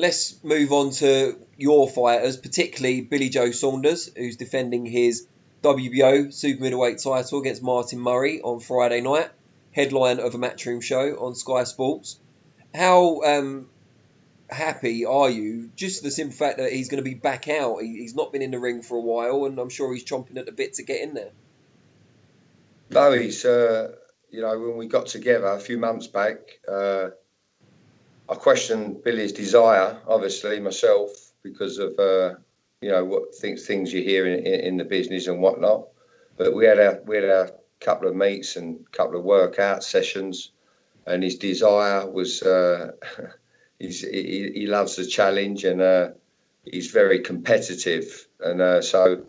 let's move on to your fighters, particularly Billy Joe Saunders, who's defending his WBO super middleweight title against Martin Murray on Friday night, headline of a Matchroom show on Sky Sports. How happy are you? Just the simple fact that he's going to be back out. He's not been in the ring for a while, and I'm sure he's chomping at the bit to get in there. No, he's, when we got together a few months back, I questioned Billy's desire, obviously, myself, because of, what things you hear in the business and whatnot. But we had a couple of meets and a couple of workout sessions, and his desire was, he loves the challenge, and he's very competitive. And so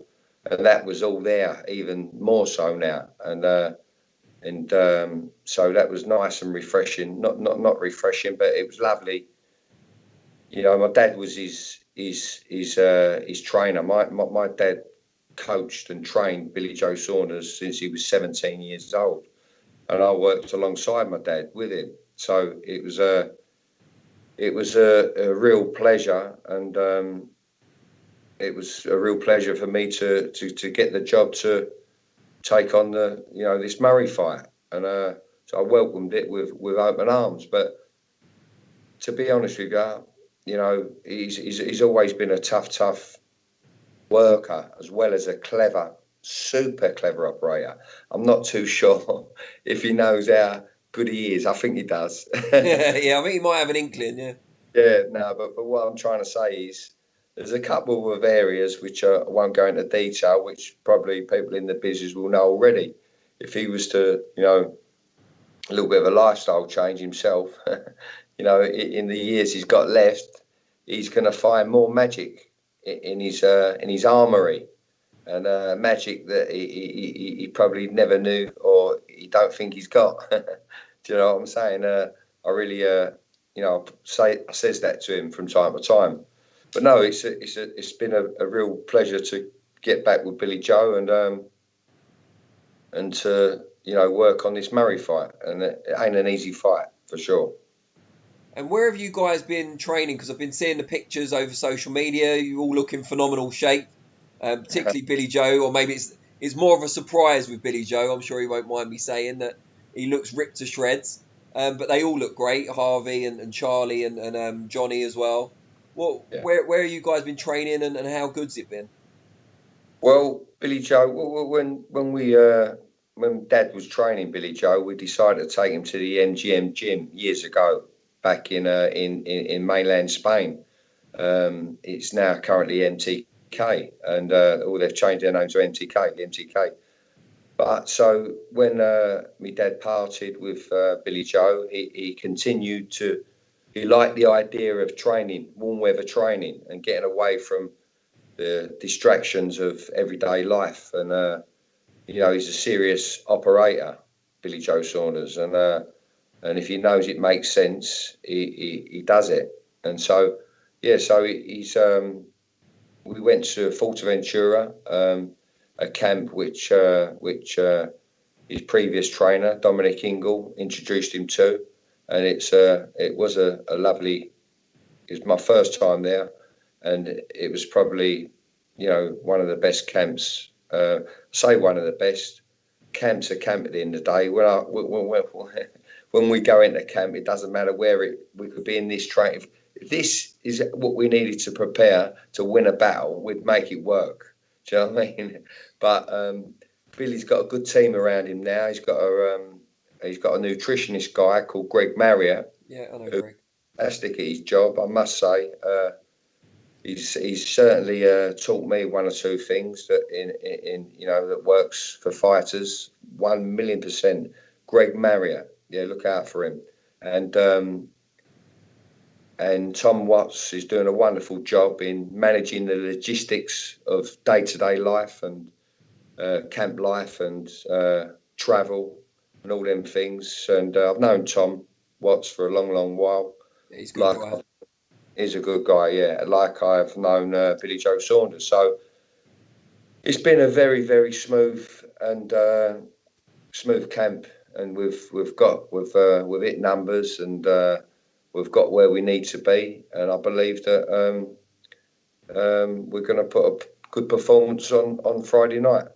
that was all there, even more so now. And so that was nice and refreshing. Not refreshing, but it was lovely. My dad was his trainer. My dad coached and trained Billy Joe Saunders since he was 17 years old, and I worked alongside my dad with him. So it was a real pleasure, and it was a real pleasure for me to get the job to take on this Murray fight, and so I welcomed it with open arms. But to be honest with you, he's always been a tough worker, as well as a super clever operator. I'm not too sure if he knows how good he is. I think he does. Yeah, I think he might have an inkling. Yeah, no, but what I'm trying to say is, there's a couple of areas which I won't go into detail, which probably people in the business will know already. If he was to, a little bit of a lifestyle change himself, in the years he's got left, he's going to find more magic in his armoury, and magic that he probably never knew, or he don't think he's got. Do you know what I'm saying? I really, I says that to him from time to time. But no, it's been a real pleasure to get back with Billy Joe and to work on this Murray fight, and it ain't an easy fight for sure. And where have you guys been training? Because I've been seeing the pictures over social media. You all look in phenomenal shape, particularly Billy Joe, or maybe it's more of a surprise with Billy Joe. I'm sure he won't mind me saying that he looks ripped to shreds, but they all look great. Harvey and Charlie and Johnny as well. Well, yeah. Where have you guys been training, and how good's it been? Well, Billy Joe, when Dad was training Billy Joe, we decided to take him to the MGM gym years ago, back in mainland Spain. It's now currently MTK, and they've changed their name to MTK. But so when my dad parted with Billy Joe, he continued to. He liked the idea of training, warm weather training, and getting away from the distractions of everyday life. And, he's a serious operator, Billy Joe Saunders. And if he knows it makes sense, he does it. And so, he's, we went to Fuerteventura, a camp which his previous trainer, Dominic Ingle, introduced him to. And it was a lovely. It was my first time there, and it was probably, one of the best camps. Say one of the best camps. A camp at the end of the day. When we go into camp, it doesn't matter where we could be in this train. If this is what we needed to prepare to win a battle, we'd make it work. Do you know what I mean? But Billy's got a good team around him now. He's got a nutritionist guy called Greg Marriott. Yeah, I know Greg. Fantastic at his job, I must say. He's certainly taught me one or two things that that works for fighters. 1,000,000%. Greg Marriott, yeah, look out for him. And Tom Watts is doing a wonderful job in managing the logistics of day-to-day life and camp life and travel and all them things. And I've known Tom Watts for a long while. Yeah, he's a good guy. He's a good guy, yeah. Like I've known Billy Joe Saunders. So it's been a very, very smooth camp, and we've hit numbers, and we've got where we need to be, and I believe that we're going to put a good performance on Friday night.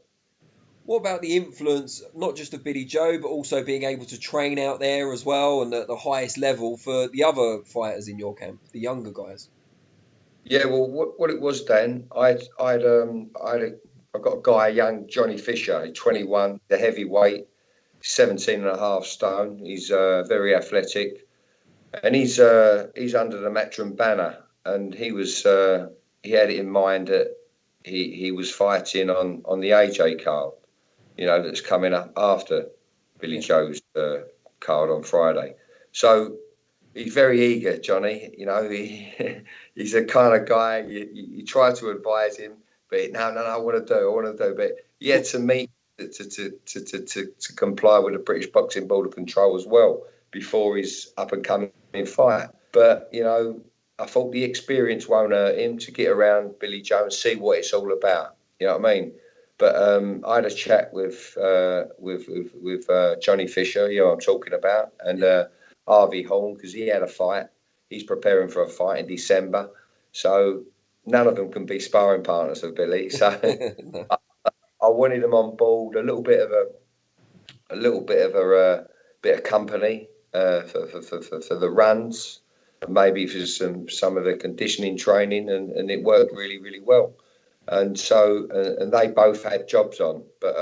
What about the influence, not just of Billy Joe, but also being able to train out there as well and at the highest level for the other fighters in your camp, the younger guys? Yeah, well, what it was, Dan, I've got a guy, young Johnny Fisher, he's 21, the heavyweight, 17 and a half stone. He's very athletic, and he's under the Matchroom banner, and he had it in mind that he was fighting on the AJ card, that's coming up after Billy Joe's card on Friday. So he's very eager, Johnny. He's the kind of guy you try to advise him, but no, I want to do. But he had to meet to comply with the British Boxing Board of Control as well before his up and coming fight. But I thought the experience won't hurt him to get around Billy Joe and see what it's all about. You know what I mean? But I had a chat with Johnny Fisher, I'm talking about, and Harvey Horn, because he had a fight. He's preparing for a fight in December, so none of them can be sparring partners of Billy. So No. I wanted them on board, a little bit of company for the runs, maybe for some of the conditioning training, and it worked really, really well. And so, and they both had jobs on, but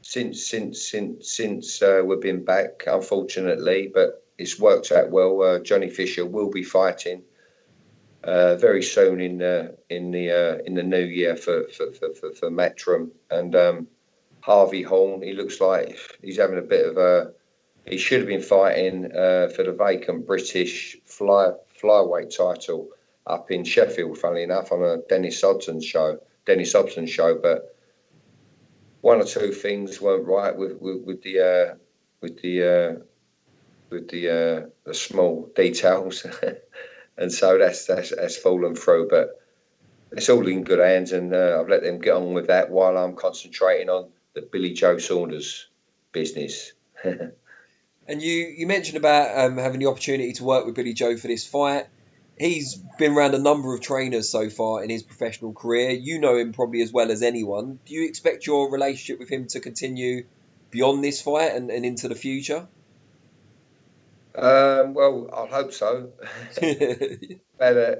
since we've been back, unfortunately, but it's worked out well. Johnny Fisher will be fighting very soon in the new year for Matchroom, and Harvey Horn. He looks like he's having a bit of a. He should have been fighting for the vacant British flyweight title up in Sheffield, funnily enough, on a Dennis Hobson show. But one or two things weren't right with the small details, and so that's fallen through. But it's all in good hands, and I've let them get on with that while I'm concentrating on the Billy Joe Saunders business. And you mentioned about having the opportunity to work with Billy Joe for this fight. He's been around a number of trainers so far in his professional career. You know him probably as well as anyone. Do you expect your relationship with him to continue beyond this fight and into the future? Well, I hope so. We've had a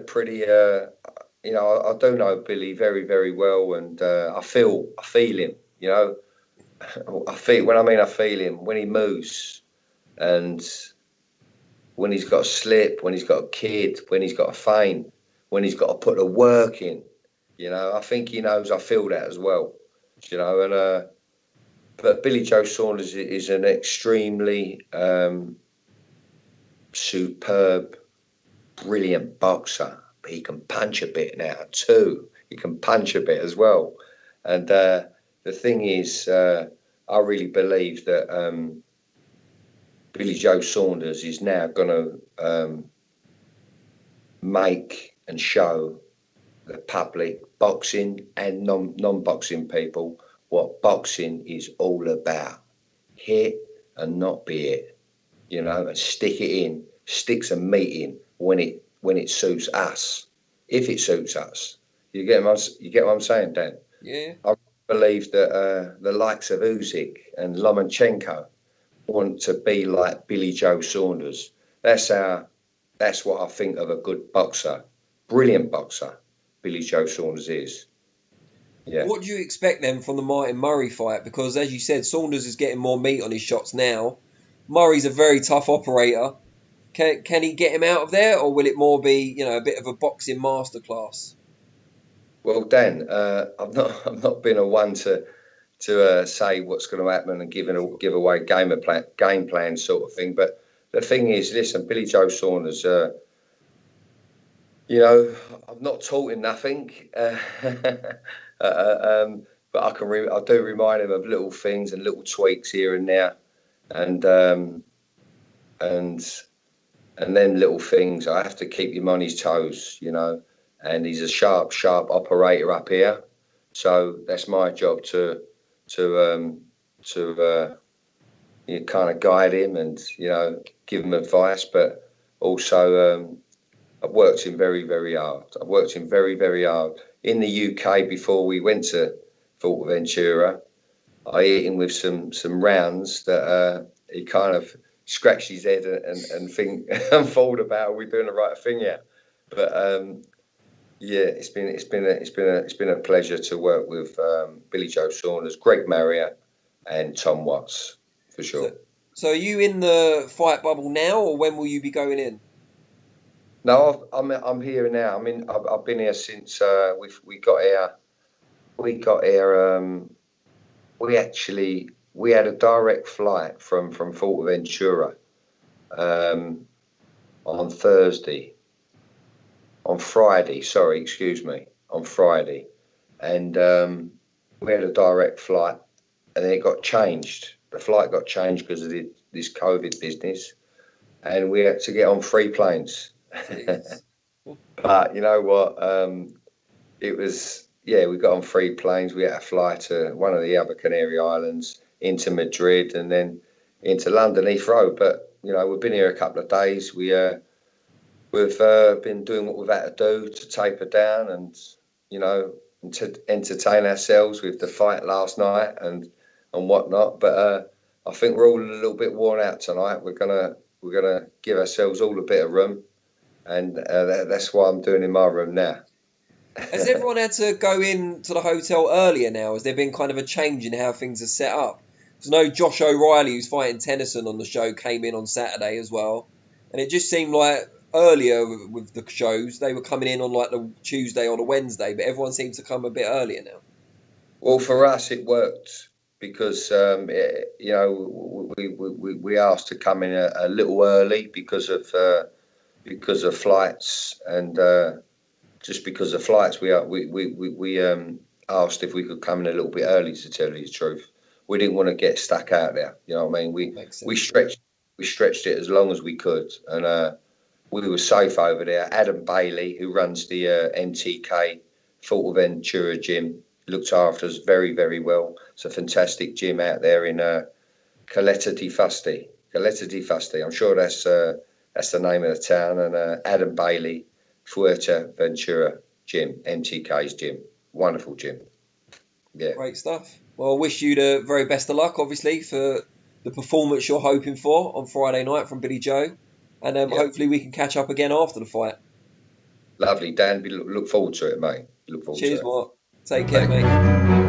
pretty, I do know Billy very, very well, and I feel him. I feel him when he moves, and when he's got a slip, when he's got a kid, when he's got a feint, when he's got to put the work in. I think he knows I feel that as well. And but Billy Joe Saunders is an extremely superb, brilliant boxer. But he can punch a bit now too. He can punch a bit as well. And the thing is, I really believe that Billy Joe Saunders is now going to make and show the public, boxing and non-boxing people, what boxing is all about. Hit and not be it, and stick it in, stick some meat in when it suits us, if it suits us. You get what I'm saying, Dan? Yeah. I believe that the likes of USYK and Lomachenko want to be like Billy Joe Saunders. That's what I think of a good boxer, brilliant boxer. Billy Joe Saunders is. Yeah. What do you expect then from the Martin Murray fight? Because as you said, Saunders is getting more meat on his shots now. Murray's a very tough operator. Can he get him out of there, or will it more be a bit of a boxing masterclass? Well, Dan, I've not been a one to say what's going to happen and give away game plan sort of thing. But the thing is, listen, Billy Joe Saunders. I've not taught him nothing, but I do remind him of little things and little tweaks here and there, and then little things. I have to keep him on his toes, And he's a sharp operator up here, so that's my job to you kind of guide him and, give him advice. But also, I've worked him very, very hard. I've worked him very, very hard. In the UK, before we went to Fuerteventura, I hit him with some rounds that he kind of scratched his head and think and thought about, are we doing the right thing here? But yeah, it's been a pleasure to work with Billy Joe Saunders, Greg Marriott, and Tom Watts for sure. So are you in the fight bubble now, or when will you be going in? No, I'm here now. I mean, I've been here since we got here. We had a direct flight from Fuerteventura on Friday. Sorry, excuse me, on Friday, and we had a direct flight, and then it got changed. The flight got changed because of this COVID business, and we had to get on 3 planes. But you know what? It was, we got on 3 planes. We had to fly to one of the other Canary Islands, into Madrid, and then into London Heathrow. But we've been here a couple of days. We've been doing what we've had to do to taper down, and and to entertain ourselves with the fight last night and whatnot. But I think we're all a little bit worn out tonight. We're gonna give ourselves all a bit of room. And that's what I'm doing in my room now. Has everyone had to go in to the hotel earlier now? Has there been kind of a change in how things are set up? Because I know Josh O'Reilly, who's fighting Tennyson on the show, came in on Saturday as well. And it just seemed like earlier with the shows, they were coming in on like the Tuesday or the Wednesday, but everyone seems to come a bit earlier now. Well, for us, it worked because, we asked to come in a little early because of flights, and just because of flights, we asked if we could come in a little bit early. To tell you the truth, we didn't want to get stuck out there. You know what I mean? We stretched it as long as we could, and we were safe over there. Adam Bailey, who runs the NTK Fuerteventura gym, looked after us very, very well. It's a fantastic gym out there in Caleta di Fusti. I'm sure that's the name of the town. And Adam Bailey, Fuerteventura gym, MTK's gym. Wonderful gym. Yeah. Great stuff. Well, I wish you the very best of luck, obviously, for the performance you're hoping for on Friday night from Billy Joe. And hopefully we can catch up again after the fight. Lovely, Dan. Look forward to it, mate. Cheers, Mark. Take care, mate.